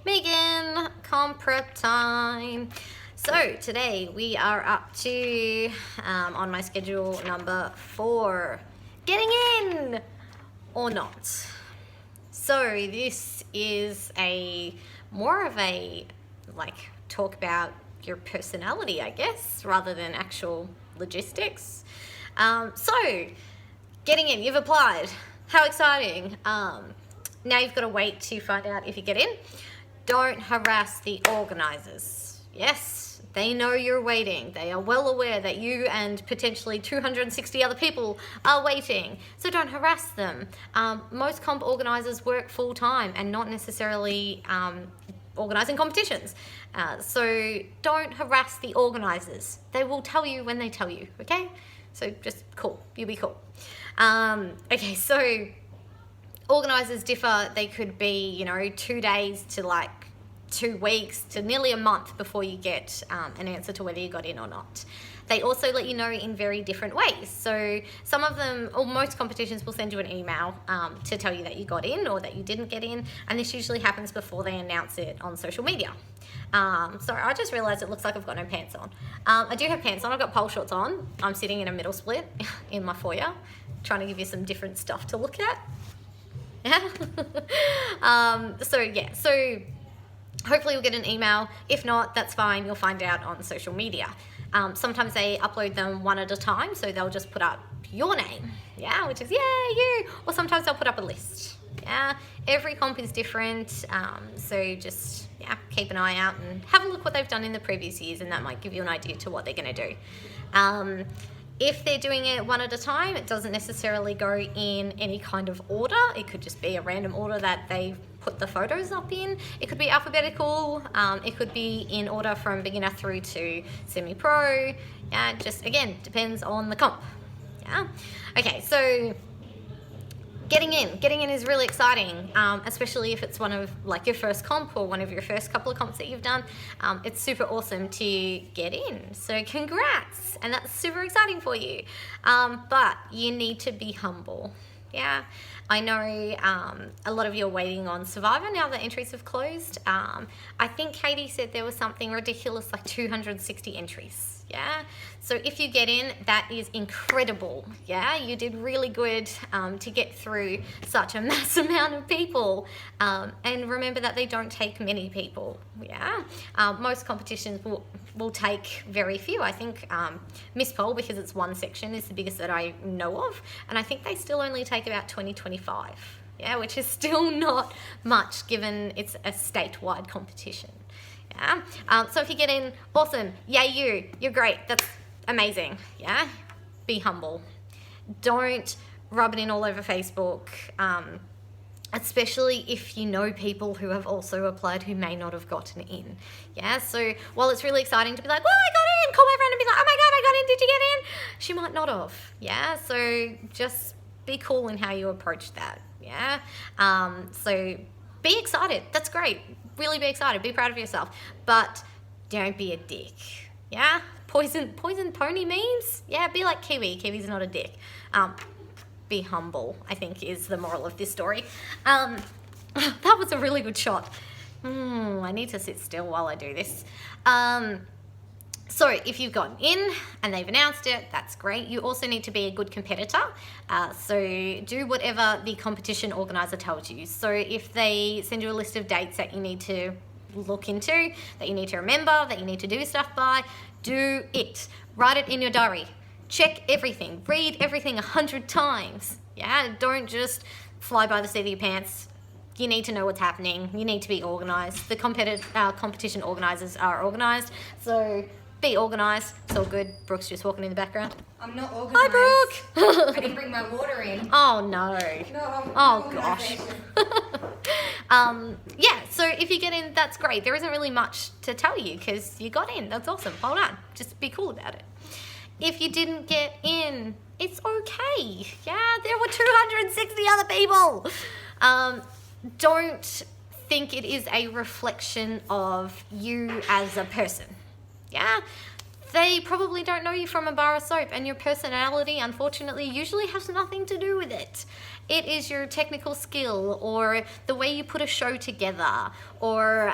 Megan, comp prep time. So today we are up to, on my schedule, number 4, getting in or not. So this is more of a talk about your personality, I guess, rather than actual logistics. So getting in, you've applied. How exciting. Now you've got to wait to find out if you get in. Don't harass the organisers. Yes, they know you're waiting. They are well aware that you and potentially 260 other people are waiting. So don't harass them. Most comp organisers work full time and not necessarily organising competitions. So don't harass the organisers. They will tell you when they tell you, okay? So just cool. You'll be cool. Okay, so organisers differ. They could be, 2 days to 2 weeks to nearly a month before you get an answer to whether you got in or not. They also let you know in very different ways. So some of them, or most competitions, will send you an email to tell you that you got in or that you didn't get in, and this usually happens before they announce it on social media. Sorry, I just realised it looks like I've got no pants on. I do have pants on. I've got pole shorts on. I'm sitting in a middle split in my foyer, trying to give you some different stuff to look at. Yeah. So hopefully you'll get an email. If not, that's fine. You'll find out on social media. Sometimes they upload them one at a time, so they'll just put up your name, which is, you. Or sometimes they'll put up a list, Every comp is different, so just, keep an eye out and have a look what they've done in the previous years, and that might give you an idea to what they're going to do. If they're doing it one at a time, it doesn't necessarily go in any kind of order. It could just be a random order that they put the photos up in. It could be alphabetical. It could be in order from beginner through to semi-pro. Just, again, depends on the comp. Okay, so getting in is really exciting, especially if it's one of your first comp or one of your first couple of comps that you've done. It's super awesome to get in, so congrats, and that's super exciting for you. But you need to be humble. I know a lot of you are waiting on Survivor now that entries have closed. I think Katie said there was something ridiculous like 260 entries. So if you get in, that is incredible. You did really good to get through such a mass amount of people. And remember that they don't take many people. Most competitions will take very few. I think Miss Pole, because it's one section, is the biggest that I know of, and I think they still only take about 20-25. Which is still not much given it's a statewide competition. So if you get in, awesome. You're great. That's amazing. Be humble. Don't rub it in all over Facebook, especially if you know people who have also applied who may not have gotten in. So while it's really exciting to be like, well, I got in, call my friend and be like, oh my God, I got in, did you get in? She might not have. So just be cool in how you approach that. So be excited. That's great. Really be excited. Be proud of yourself. But don't be a dick. Poison pony memes? Be like Kiwi. Kiwi's not a dick. Be humble, I think, is the moral of this story. That was a really good shot. I need to sit still while I do this. So if you've gotten in and they've announced it, that's great. You also need to be a good competitor. So do whatever the competition organizer tells you. So if they send you a list of dates that you need to look into, that you need to remember, that you need to do stuff by, do it. Write it in your diary. Check everything. Read everything 100 times. Don't just fly by the seat of your pants. You need to know what's happening. You need to be organised. The competition organisers are organised. So be organised. It's all good. Brooke's just walking in the background. I'm not organised. Hi, Brooke. I didn't bring my water in. Oh, no. No. Gosh. So if you get in, that's great. There isn't really much to tell you because you got in. That's awesome. Hold on. Just be cool about it. If you didn't get in, it's okay. There were 260 other people. Don't think it is a reflection of you as a person. They probably don't know you from a bar of soap, and your personality, unfortunately, usually has nothing to do with it. It is your technical skill or the way you put a show together, or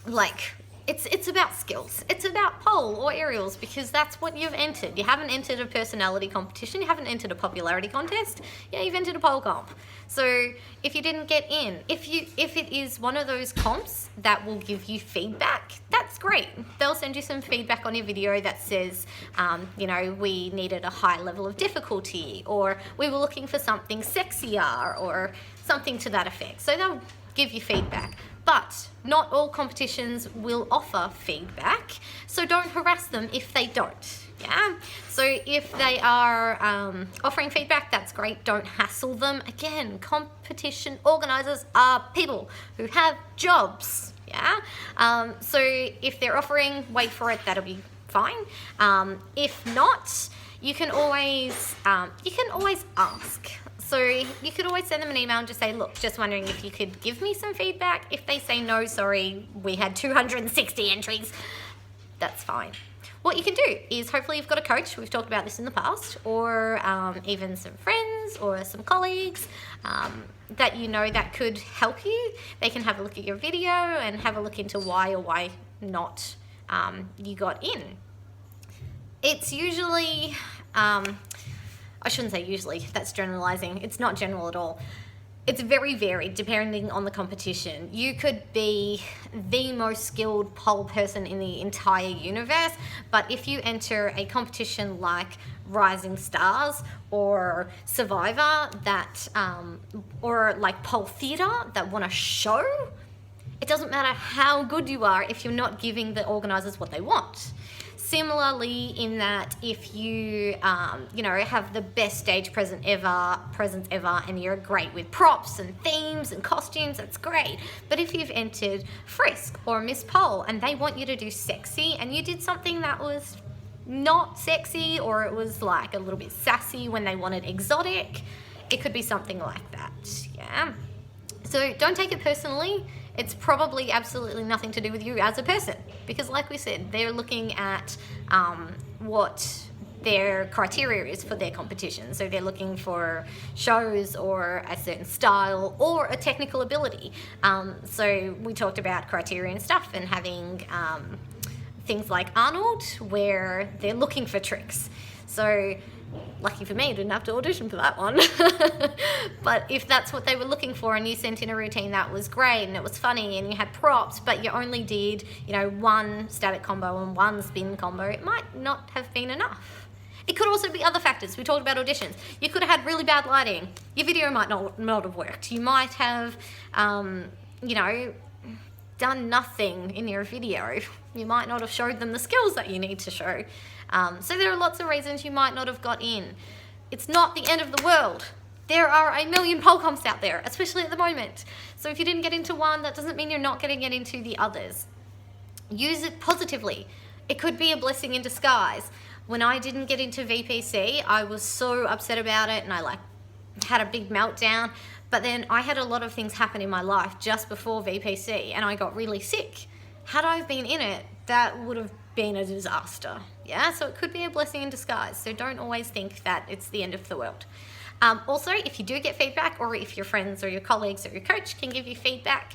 like it's about skills. It's about pole or aerials, because that's what you've entered. You haven't entered a personality competition. You haven't entered a popularity contest. Yeah, you've entered a pole comp. So if you didn't get in, if it is one of those comps that will give you feedback, that's great. They'll send you some feedback on your video that says, we needed a high level of difficulty, or we were looking for something sexier, or something to that effect. So they'll give you feedback. But not all competitions will offer feedback, so don't harass them if they don't. Yeah. So if they are offering feedback, that's great. Don't hassle them. Again, competition organizers are people who have jobs. Yeah. So if they're offering, wait for it. That'll be fine. If not, you can always ask. So you could always send them an email and just say, look, just wondering if you could give me some feedback. If they say no, sorry, we had 260 entries, that's fine. What you can do is, hopefully you've got a coach, we've talked about this in the past, or even some friends or some colleagues that you know that could help you. They can have a look at your video and have a look into why or why not you got in. It's usually... I shouldn't say usually, that's generalizing. It's not general at all. It's very varied depending on the competition. You could be the most skilled pole person in the entire universe, but if you enter a competition like Rising Stars or Survivor or like Pole Theatre that want a show, it doesn't matter how good you are if you're not giving the organisers what they want. Similarly, in that if you, have the best stage presence ever, and you're great with props and themes and costumes, that's great. But if you've entered Frisk or Miss Pole and they want you to do sexy, and you did something that was not sexy, or it was like a little bit sassy when they wanted exotic, it could be something like that, yeah? So don't take it personally. It's probably absolutely nothing to do with you as a person, because like we said, they're looking at what their criteria is for their competition. So they're looking for shows or a certain style or a technical ability. So we talked about criteria and stuff, and having things like Arnold, where they're looking for tricks. So lucky for me, I didn't have to audition for that one. But if that's what they were looking for, and you sent in a routine that was great and it was funny and you had props, but you only did, one static combo and one spin combo, it might not have been enough. It could also be other factors. We talked about auditions. You could have had really bad lighting. Your video might not have worked. You might have, done nothing in your video. You might not have showed them the skills that you need to show. So there are lots of reasons you might not have got in. It's not the end of the world. There are a million pole comps out there, especially at the moment. So if you didn't get into one, that doesn't mean you're not going to get into the others. Use it positively. It could be a blessing in disguise. When I didn't get into VPC, I was so upset about it, and I had a big meltdown. But then I had a lot of things happen in my life just before VPC, and I got really sick. Had I been in it, that would have been a disaster. Yeah, so it could be a blessing in disguise. So don't always think that it's the end of the world. Also, if you do get feedback, or if your friends or your colleagues or your coach can give you feedback,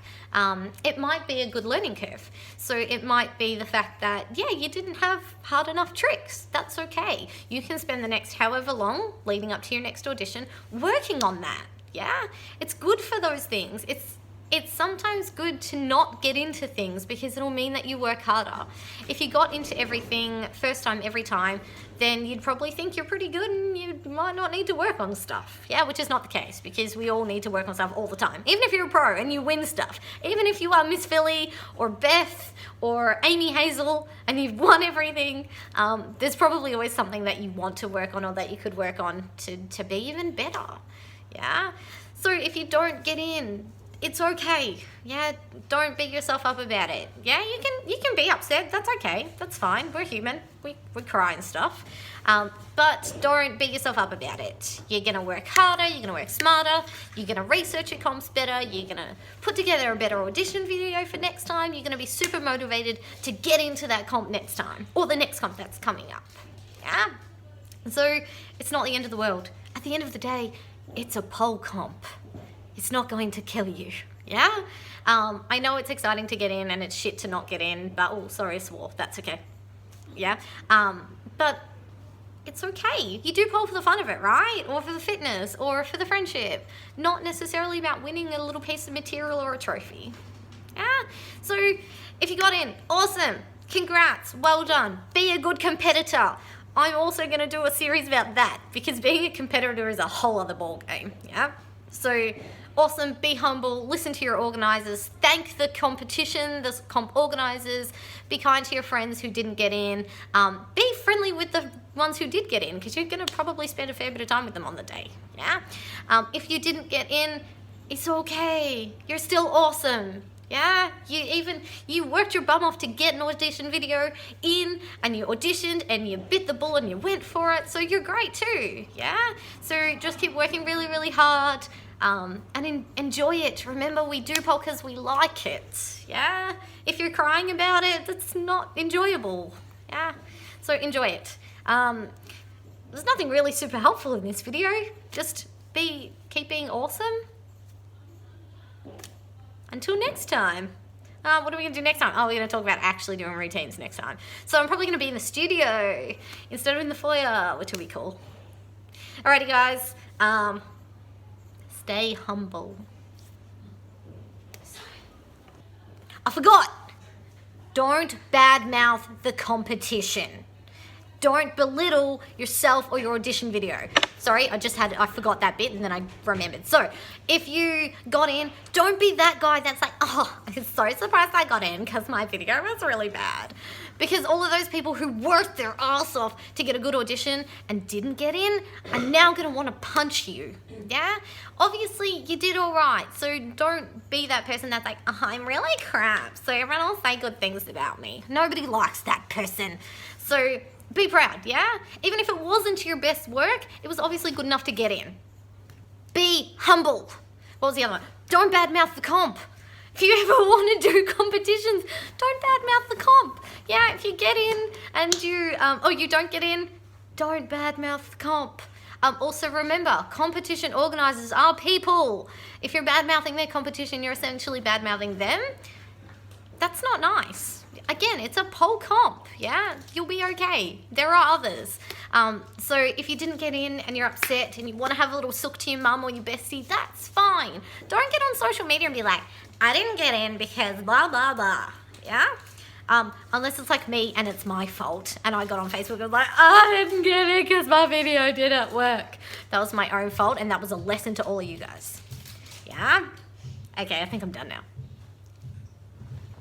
it might be a good learning curve. So it might be the fact that, yeah, you didn't have hard enough tricks. That's okay. You can spend the next however long leading up to your next audition working on that. Yeah, it's good for those things. It's sometimes good to not get into things, because it'll mean that you work harder. If you got into everything first time, every time, then you'd probably think you're pretty good and you might not need to work on stuff. Yeah, which is not the case, because we all need to work on stuff all the time. Even if you're a pro and you win stuff, even if you are Miss Philly or Beth or Amy Hazel and you've won everything, there's probably always something that you want to work on, or that you could work on to be even better. Yeah, so if you don't get in, it's okay. Yeah, don't beat yourself up about it. Yeah, you can be upset. That's okay. That's fine. We're human. We cry and stuff. But don't beat yourself up about it. You're gonna work harder. You're gonna work smarter. You're gonna research your comps better. You're gonna put together a better audition video for next time. You're gonna be super motivated to get into that comp next time, or the next comp that's coming up. Yeah. So it's not the end of the world. At the end of the day, it's a pole comp. It's not going to kill you. Yeah? I know it's exciting to get in and it's shit to not get in, but, oh, sorry, I swore. That's okay. Yeah? But it's okay. You do pole for the fun of it, right? Or for the fitness, or for the friendship. Not necessarily about winning a little piece of material or a trophy. Yeah? So, if you got in, awesome. Congrats. Well done. Be a good competitor. I'm also going to do a series about that, because being a competitor is a whole other ball game. Yeah? So, awesome. Be humble. Listen to your organizers. Thank the competition, the comp organizers. Be kind to your friends who didn't get in. Be friendly with the ones who did get in, because you're going to probably spend a fair bit of time with them on the day. Yeah? If you didn't get in, it's okay. You're still awesome. Yeah, you worked your bum off to get an audition video in, and you auditioned and you bit the bullet and you went for it, so you're great too. Yeah, so just keep working really, really hard, and enjoy it. Remember, we do pole because we like it. Yeah, if you're crying about it, that's not enjoyable. Yeah, so enjoy it. There's nothing really super helpful in this video. Just keep being awesome. Until next time. What are we going to do next time? Oh, we're going to talk about actually doing routines next time. So I'm probably going to be in the studio instead of in the foyer, which will be cool. Alrighty, guys. Stay humble. I forgot. Don't badmouth the competition. Don't belittle yourself or your audition video. Sorry, I forgot that bit and then I remembered. So, if you got in, don't be that guy that's like, oh, I'm so surprised I got in because my video was really bad. Because all of those people who worked their ass off to get a good audition and didn't get in are now gonna wanna punch you, yeah? Obviously, you did all right, so don't be that person that's like, oh, I'm really crap, so everyone will say good things about me. Nobody likes that person. So, be proud, yeah? Even if it wasn't your best work, it was obviously good enough to get in. Be humble. What was the other one? Don't badmouth the comp. If you ever want to do competitions, don't badmouth the comp. Yeah, if you get in and you don't get in, don't badmouth the comp. Also remember, competition organizers are people. If you're badmouthing their competition, you're essentially badmouthing them. That's not nice. Again, it's a pole comp, yeah? You'll be okay. There are others. So if you didn't get in and you're upset and you want to have a little sook to your mum or your bestie, that's fine. Don't get on social media and be like, I didn't get in because blah, blah, blah, yeah? Unless it's like me and it's my fault and I got on Facebook and was like, I didn't get in because my video didn't work. That was my own fault and that was a lesson to all of you guys, yeah? Okay, I think I'm done now.